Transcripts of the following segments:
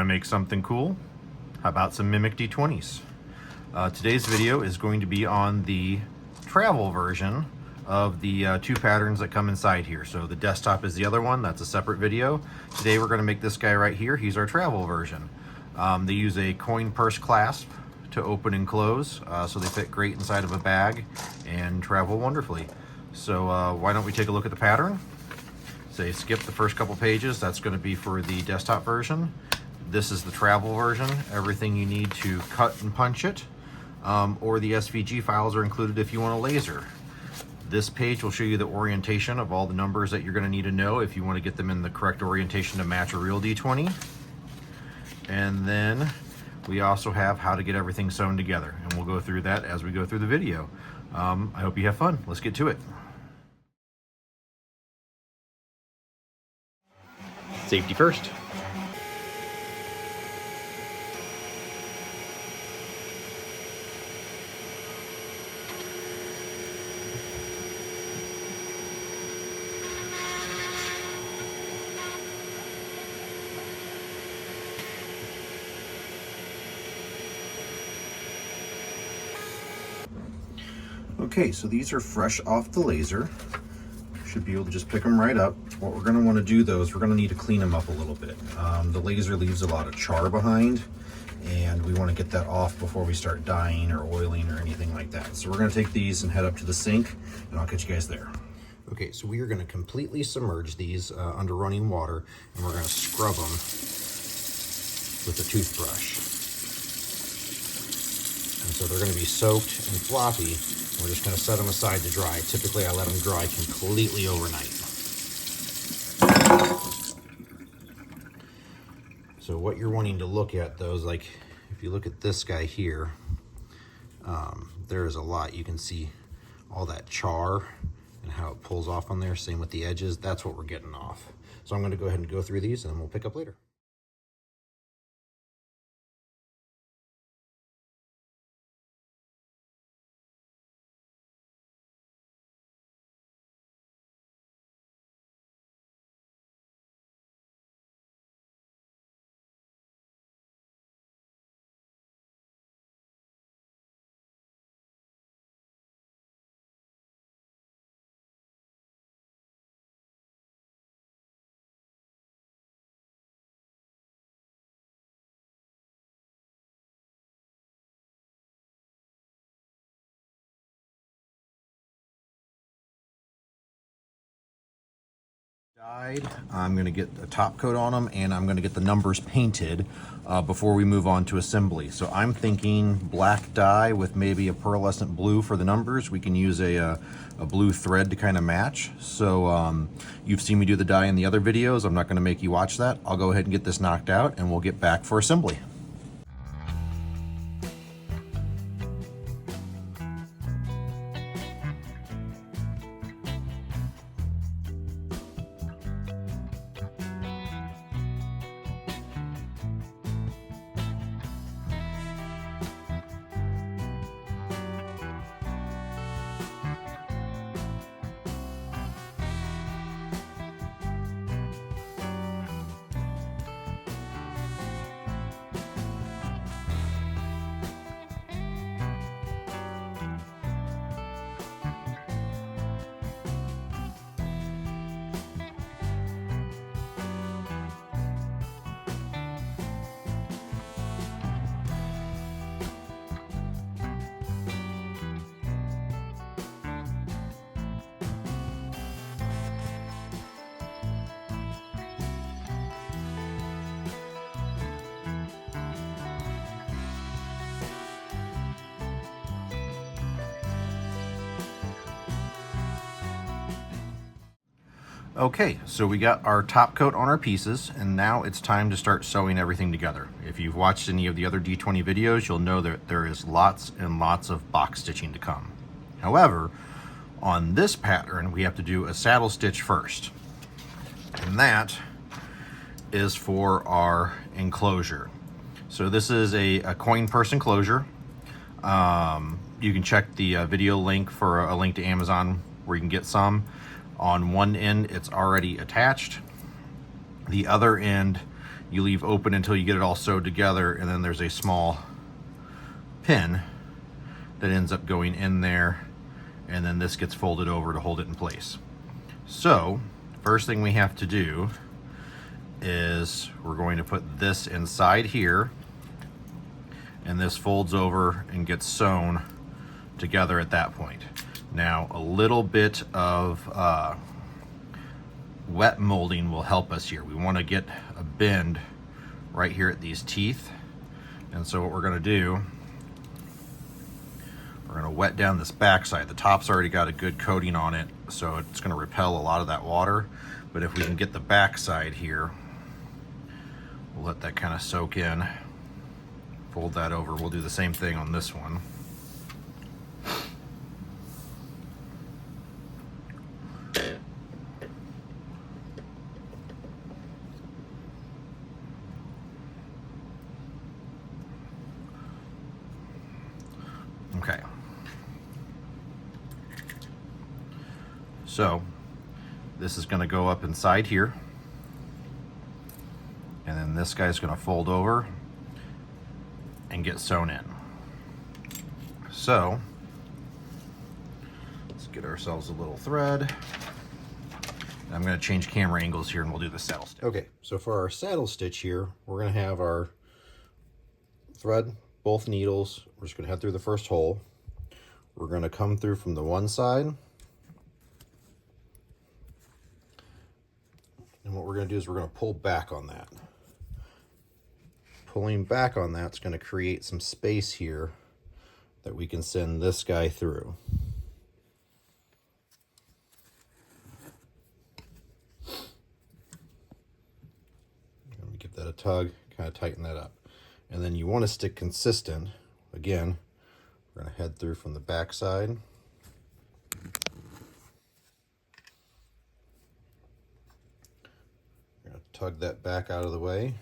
Want to make something cool? How about some Mimic D20s? Today's video is going to be on the travel version of the two patterns that come inside here. So the desktop is the other one, that's a separate video. Today we're going to make this guy right here. He's our travel version. They use a coin purse clasp to open and close, so they fit great inside of a bag and travel wonderfully. So why don't we take a look at the pattern? Say skip the first couple pages, that's going to be for the desktop version. This is the travel version, everything you need to cut and punch it, or the SVG files are included if you want a laser. This page will show you the orientation of all the numbers that you're going to need to know if you want to get them in the correct orientation to match a real D20. And then we also have how to get everything sewn together, and we'll go through that as we go through the video. I hope you have fun. Let's get to it. Safety first. Okay, so these are fresh off the laser. Should be able to just pick them right up. What we're going to want to do though is we're going to need to clean them up a little bit. The laser leaves a lot of char behind, and we want to get that off before we start dyeing or oiling or anything like that. So we're going to take these and head up to the sink, and I'll catch you guys there. Okay, so we are going to completely submerge these under running water, and we're going to scrub them with a toothbrush. And so they're going to be soaked and floppy. We're just going to set them aside to dry. Typically, I let them dry completely overnight. So what you're wanting to look at, though, is like, if you look at this guy here, there is a lot. You can see all that char and how it pulls off on there. Same with the edges. That's what we're getting off. So I'm going to go ahead and go through these, and then we'll pick up later. Dyed. I'm going to get a top coat on them, and I'm going to get the numbers painted before we move on to assembly. So I'm thinking black dye with maybe a pearlescent blue for the numbers. We can use a blue thread to kind of match. So you've seen me do the dye in the other videos. I'm not going to make you watch that. I'll go ahead and get this knocked out, and we'll get back for assembly. Okay, so we got our top coat on our pieces, and now it's time to start sewing everything together. If you've watched any of the other D20 videos, you'll know that there is lots and lots of box stitching to come. However, on this pattern, we have to do a saddle stitch first, and that is for our enclosure. So this is a coin purse enclosure. You can check the video link for a link to Amazon where you can get some. On one end, it's already attached. The other end you leave open until you get it all sewed together, and then there's a small pin that ends up going in there, and then this gets folded over to hold it in place. So first thing we have to do is we're going to put this inside here, and this folds over and gets sewn together at that point. Now a little bit of wet molding will help us here. We want to get a bend right here at these teeth, and so what we're going to do, we're going to wet down this backside. The top's already got a good coating on it, so it's going to repel a lot of that water. But if we can get the backside here, we'll let that kind of soak in, fold that over. We'll do the same thing on this one. Okay. So this is going to go up inside here, and then this guy's going to fold over and get sewn in. So let's get ourselves a little thread. I'm going to change camera angles here, and we'll do the saddle stitch. Okay, so for our saddle stitch here, we're going to have our thread, both needles. We're just going to head through the first hole. We're going to come through from the one side, and what we're going to do is we're going to pull back on that. Pulling back on that's going to create some space here that we can send this guy through. Let me give that a tug, kind of tighten that up. And then you want to stick consistent. Again, we're going to head through from the back side. We're going to tug that back out of the way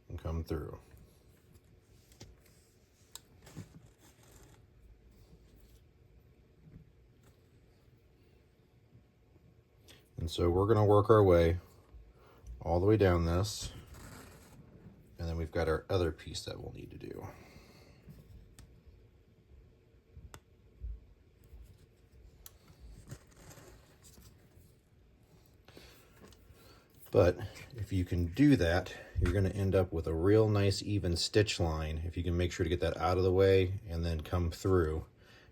and come through. And so we're going to work our way all the way down this, and then we've got our other piece that we'll need to do. But if you can do that, you're going to end up with a real nice even stitch line if you can make sure to get that out of the way and then come through,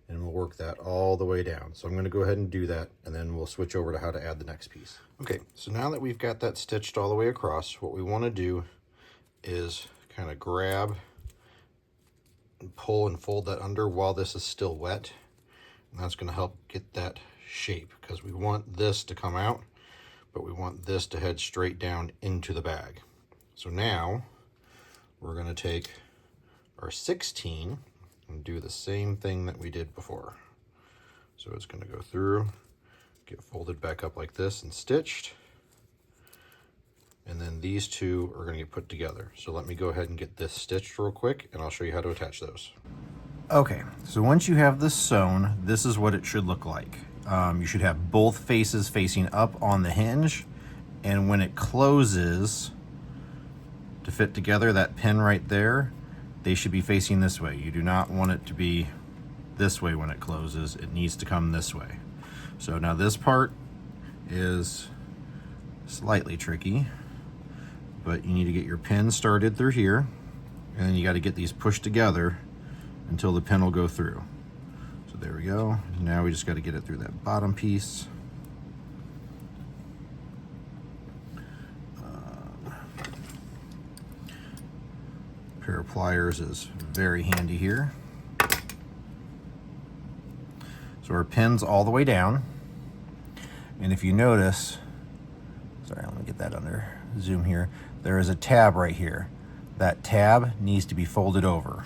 and we'll work that all the way down. So I'm going to go ahead and do that, and then we'll switch over to how to add the next piece. Okay, so now that we've got that stitched all the way across, what we want to do is kind of grab and pull and fold that under while this is still wet, and that's going to help get that shape, because we want this to come out, but we want this to head straight down into the bag. So now we're going to take our 16 and do the same thing that we did before. So it's going to go through, get folded back up like this and stitched, and then these two are going to get put together. So let me go ahead and get this stitched real quick, and I'll show you how to attach those. Okay, so once you have this sewn, this is what it should look like. You should have both faces facing up on the hinge, and when it closes to fit together, that pin right there, they should be facing this way. You do not want it to be this way when it closes. It needs to come this way. So now this part is slightly tricky, but you need to get your pin started through here, and then you got to get these pushed together until the pin will go through. So there we go. Now we just got to get it through that bottom piece. Pair of pliers is very handy here. So our pin's all the way down, and if you notice, sorry, let me get that under zoom here, there is a tab right here. That tab needs to be folded over.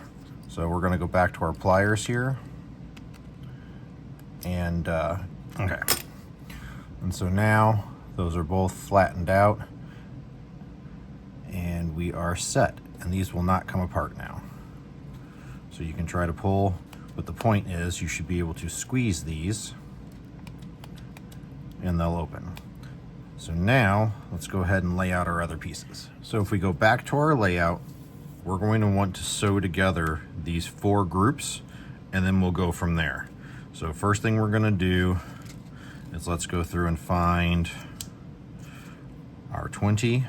So we're going to go back to our pliers here, and okay, and so now those are both flattened out, and we are set, and these will not come apart now. So you can try to pull, but the point is you should be able to squeeze these and they'll open. So now let's go ahead and lay out our other pieces. So if we go back to our layout, we're going to want to sew together these 4 groups, and then we'll go from there. So first thing we're going to do is let's go through and find our 20.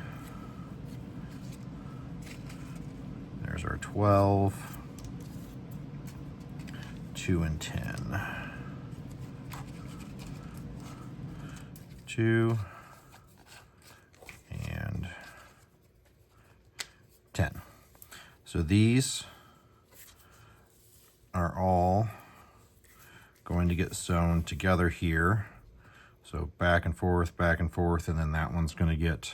There's our 12, 2 and 10. 2 and 10. So these are all going to get sewn together here. So back and forth, and then that one's going to get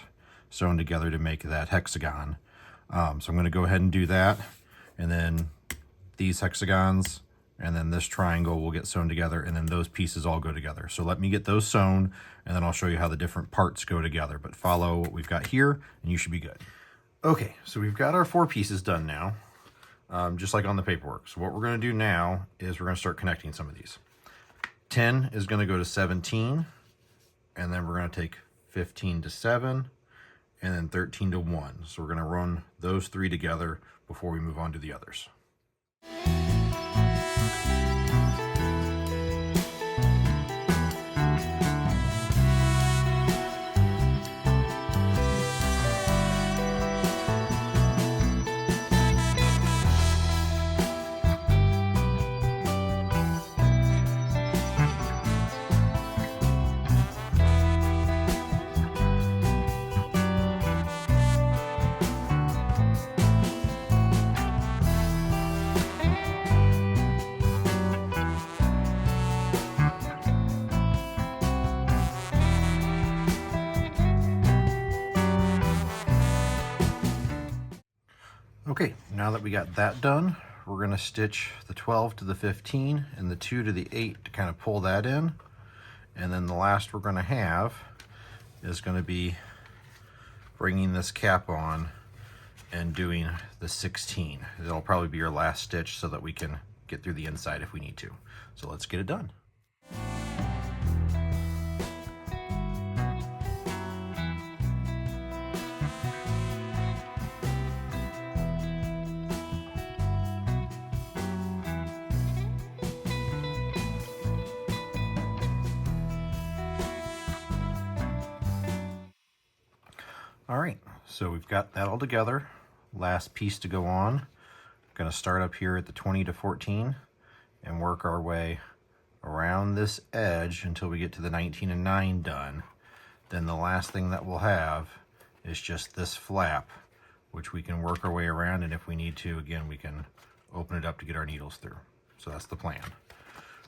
sewn together to make that hexagon. So I'm going to go ahead and do that, and then these hexagons and then this triangle will get sewn together, and then those pieces all go together. So let me get those sewn, and then I'll show you how the different parts go together. But follow what we've got here, and you should be good. Okay, so we've got our 4 pieces done now, just like on the paperwork. So what we're going to do now is we're going to start connecting some of these. 10 is going to go to 17, and then we're going to take 15 to 7, and then 13 to 1. So we're going to run those 3 together before we move on to the others. Okay, now that we got that done, we're going to stitch the 12 to the 15 and the 2 to the 8 to kind of pull that in. And then the last we're going to have is going to be bringing this cap on and doing the 16. It'll probably be your last stitch so that we can get through the inside if we need to. So let's get it done. All right, so we've got that all together. Last piece to go on. Going to start up here at the 20 to 14 and work our way around this edge until we get to the 19 and 9 done. Then the last thing that we'll have is just this flap, which we can work our way around, and if we need to, again, we can open it up to get our needles through. So that's the plan.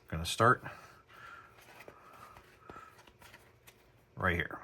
Going to start right here.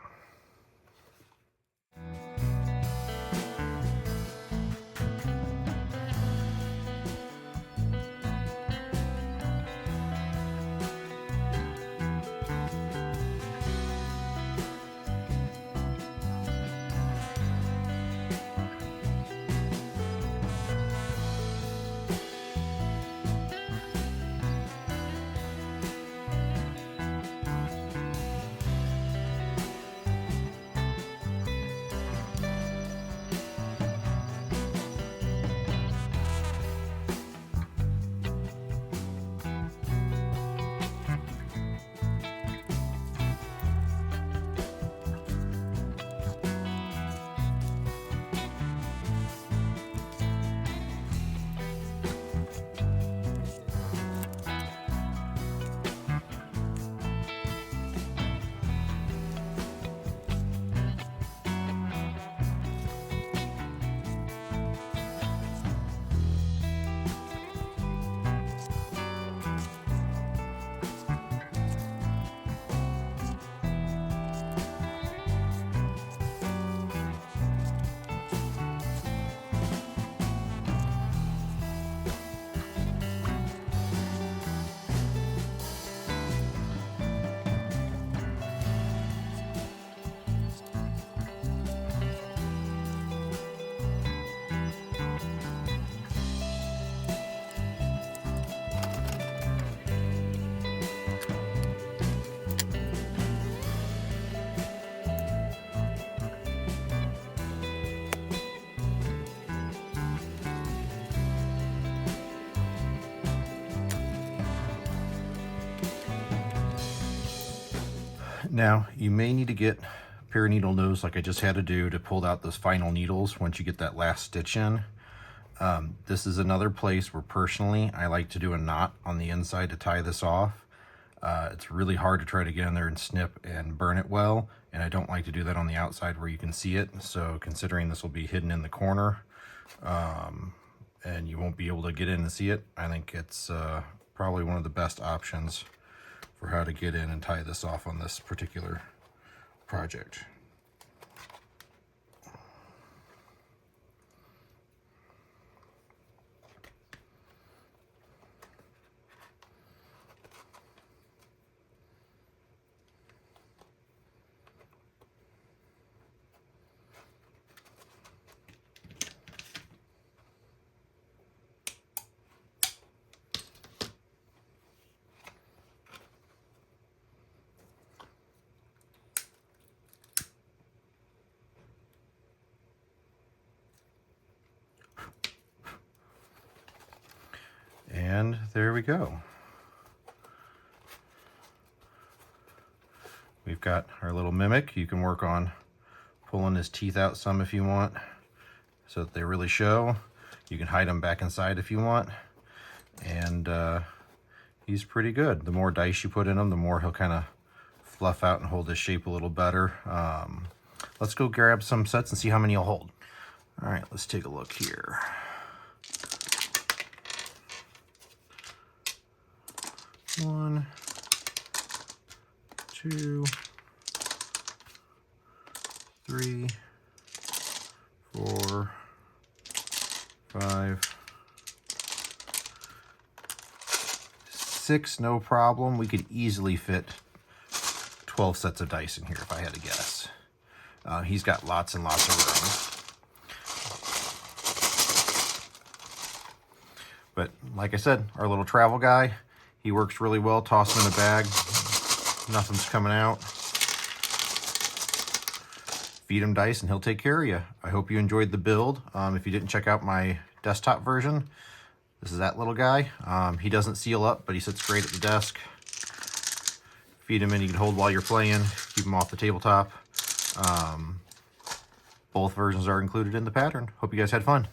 Now, you may need to get a pair of needle nose like I just had to do to pull out those final needles once you get that last stitch in. This is another place where personally I like to do a knot on the inside to tie this off. It's really hard to try to get in there and snip and burn it well, and I don't like to do that on the outside where you can see it. So considering this will be hidden in the corner and you won't be able to get in and see it, I think it's probably one of the best options for how to get in and tie this off on this particular project. And there we go. We've got our little mimic. You can work on pulling his teeth out some if you want so that they really show. You can hide them back inside if you want. And he's pretty good. The more dice you put in him, the more he'll kind of fluff out and hold his shape a little better. Let's go grab some sets and see how many he'll hold. All right, let's take a look here. One, two, three, 4, 5, 6, no problem. We could easily fit 12 sets of dice in here if I had to guess. He's got lots and lots of room. But like I said, our little travel guy, he works really well. Toss him in a bag, nothing's coming out. Feed him dice and he'll take care of you. I hope you enjoyed the build. If you didn't check out my desktop version, this is that little guy. He doesn't seal up, but he sits great at the desk. Feed him and you can hold while you're playing. Keep him off the tabletop. Both versions are included in the pattern. Hope you guys had fun.